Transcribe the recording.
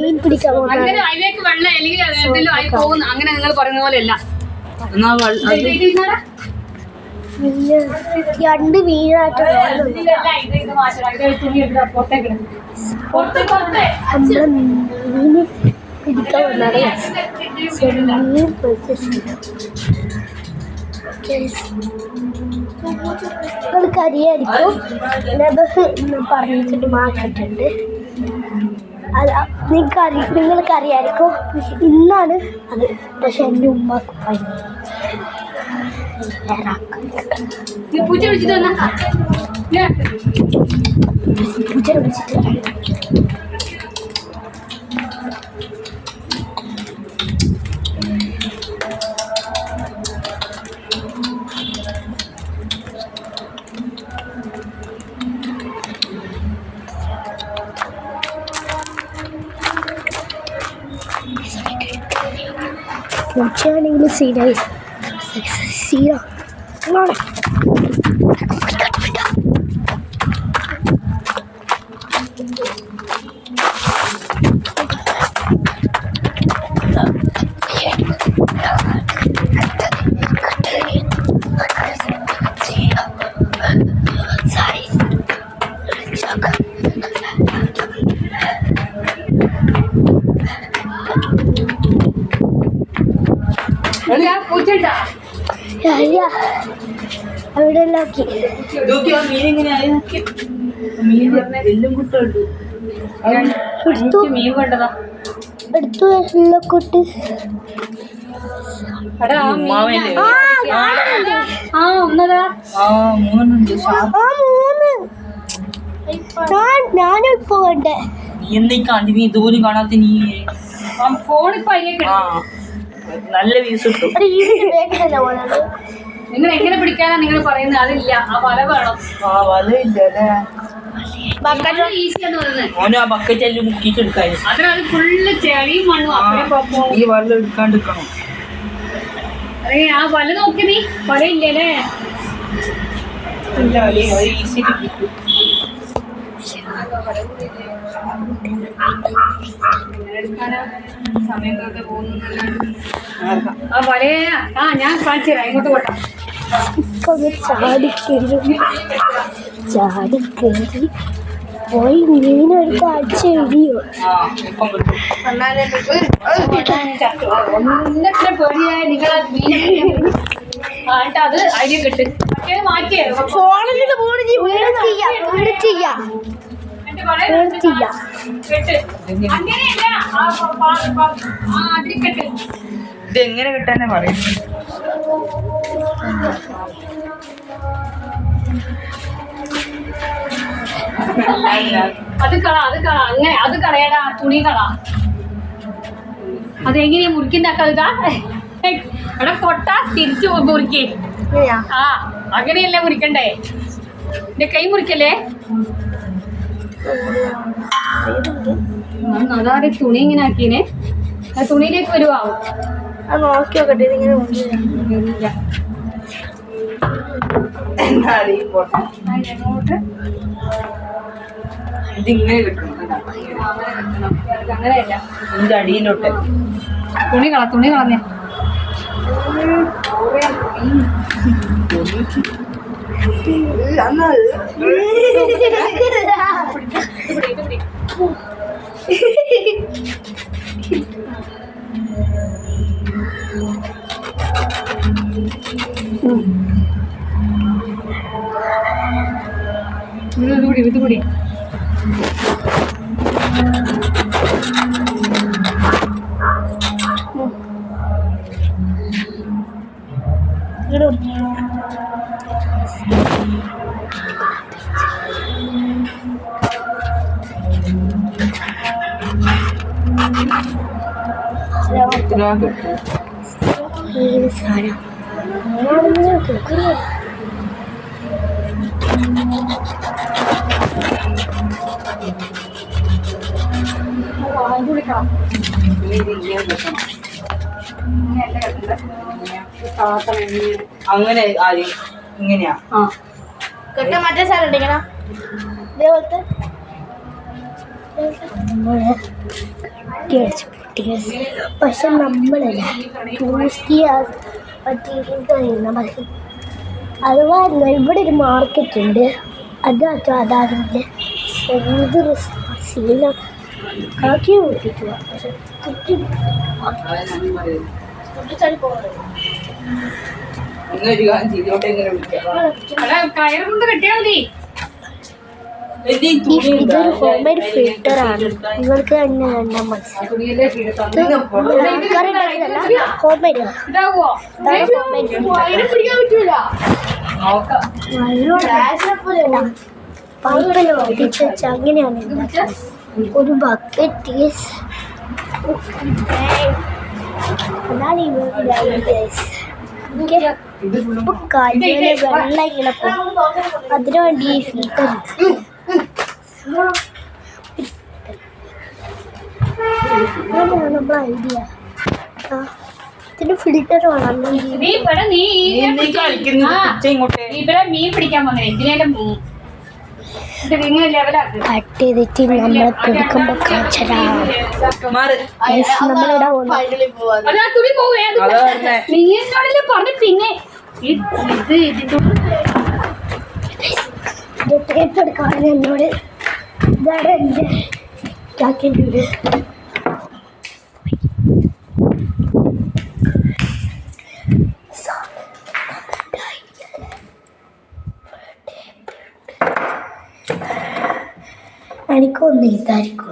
മീൻ പിടിക്കാൻ അങ്ങനെ അതിലേക്ക് വെള്ളം അല്ലെങ്കിൽ എന്തെങ്കിലും ആയി പോകുന്നു. അങ്ങനെ നിങ്ങൾ പറയുന്ന പോലെയല്ല. രണ്ട് മീനായിട്ട് നമ്മളെ മീന് പിടിക്കാൻ വന്നാണ്. മീൻ നിങ്ങൾക്ക് അറിയായിരിക്കും, പറഞ്ഞിട്ട് മാറ്റിയിട്ടുണ്ട്. നിങ്ങൾക്ക് അറിയായിരിക്കും ഇന്നാണ് അത്. പക്ഷെ എൻ്റെ ഉമ്മക്ക് പൂച്ച വിളിച്ചിട്ട് പൂച്ചയാണെങ്കിൽ സീനായി സീന അവിടെ എടുത്തു എല്ലക്കൊട്ട് ഞാനിപ്പോ വേണ്ടേ നീ ഇതുപോലും കാണാത്ത നീ ഫോണിപ്പോ നല്ല വീസ് കിട്ടും. നിങ്ങൾ എങ്ങനെ പിടിക്കാനാ നിങ്ങൾ പറയുന്നത്? അതില്ല, ആ വല വേണം. ഓന് ആ ബക്കറ്റെല്ലാം മുക്കിട്ട് എടുക്കാൻ. അതിനത് ഫുള്ള് ചെളിയും മണ്ണും. ഈ വല എടുക്കാണ്ടിരിക്കണം. ആ വല നോക്കി നീ വല ഇല്ലല്ലേ? ഈസി കിട്ടും. സമയത്തൊക്കെ പോകുന്നല്ലാണ്ട് ആ വലയ ഞാൻ കാണിച്ചു തരാം. ഇങ്ങോട്ട് പോട്ടെ. ചാടിക്കേറി പോയി മീനെടുത്ത് അടിച്ചെഴുതിയോ? ഒന്നിനെ പേടിയായ നിങ്ങൾ അത് അരി കിട്ട് മാറ്റിയേ ഫോണിൽ ഇതെങ്ങനെ കിട്ടാനാ പറയും? അത് കള അങ്ങനെ അത് കളയടാ. തുണി കള. അതെങ്ങനെയാ മുറിക്കുന്നാക്കാ? എടാ കൊട്ട തിരിച്ചു മുറിക്കേ. ആ അങ്ങനെയല്ലേ മുറിക്കണ്ടേ? എന്റെ കൈ മുറിക്കല്ലേ? അതാരെ തുണി ഇങ്ങനെ ആക്കിയേ? ആ തുണിയിലേക്ക് വരുവാവും. അത് നോക്കി നോക്കട്ടെ. ഇതിങ്ങനെ ഇതിങ്ങനെ കിട്ടണം. അങ്ങനെയല്ല, ഇതിന്റെ അടിയിലോട്ട് തുണി കളഞ്ഞേ. ഇത് കൂടി അങ്ങനെ ആദ്യം ഇങ്ങനെയാ കെട്ട മറ്റേ സാധനം ഇങ്ങനെ ഇതേപോലത്തെ നമ്മൾ അടിച്ച് പൊട്ടിക്കുക. പക്ഷെ നമ്മളല്ല ചൂസ് ചെയ്യാൻ പറ്റിയിരിക്കുന്ന പക്ഷെ അഥവാ ഇവിടെ ഒരു മാർക്കറ്റ് ഉണ്ട് അതാണെങ്കിൽ എന്തൊരു സീന കാക്കി പൊട്ടിക്കുക. പക്ഷെ ഇന്നൊരു കാര്യം ചെയ്തോട്ടെ എങ്ങനെ വിളിക്കാം. കയറ് കൊണ്ട് കെട്ടിയാ മതി. ഇതൊരു ഹോംമെയ്ഡ് ഫിൽറ്ററാണ്. നിങ്ങൾക്ക് തന്നെ കണ്ടാൽ മനസ്സിലാവും. ഹോംമെയ്ഡ് ഇതാവോ? പൈപ്പിൽ ഒട്ടിച്ച് വെച്ച് അങ്ങനെയാണ് ഉണ്ടാക്കുന്നത്. ഒരു ബക്കറ്റ് അതാണ് ഇപ്പൊ കാലിലെ വെള്ളം ഇങ്ങനെ പോകും. അതിനു വേണ്ടി ഈ ഫിൽറ്റർ നമ്മളെ ഐഡിയ. ഇതിന് ഫിൽറ്റർ വേണം. നീ ഇവിടെ ഇവിടെ മീൻ പിടിക്കാൻ വന്നേ ഇതിനെ ഇങ്ങനെ ലെവലാക്ക്. കട്ട് ചെയ്തിട്ട് നമ്മളെ പിടിക്കുമ്പോ നമ്മളിവിടെ അതാ തുണി പോവേ. നീ എന്നോടല്ലേ പറഞ്ഞു. പിന്നെ ടേപ്പ് എടുക്കാൻ എന്നോട് ഇതാണ് എൻ്റെ ജാക്കറ്റ്. എനിക്കൊന്നും ഇതായിരിക്കും.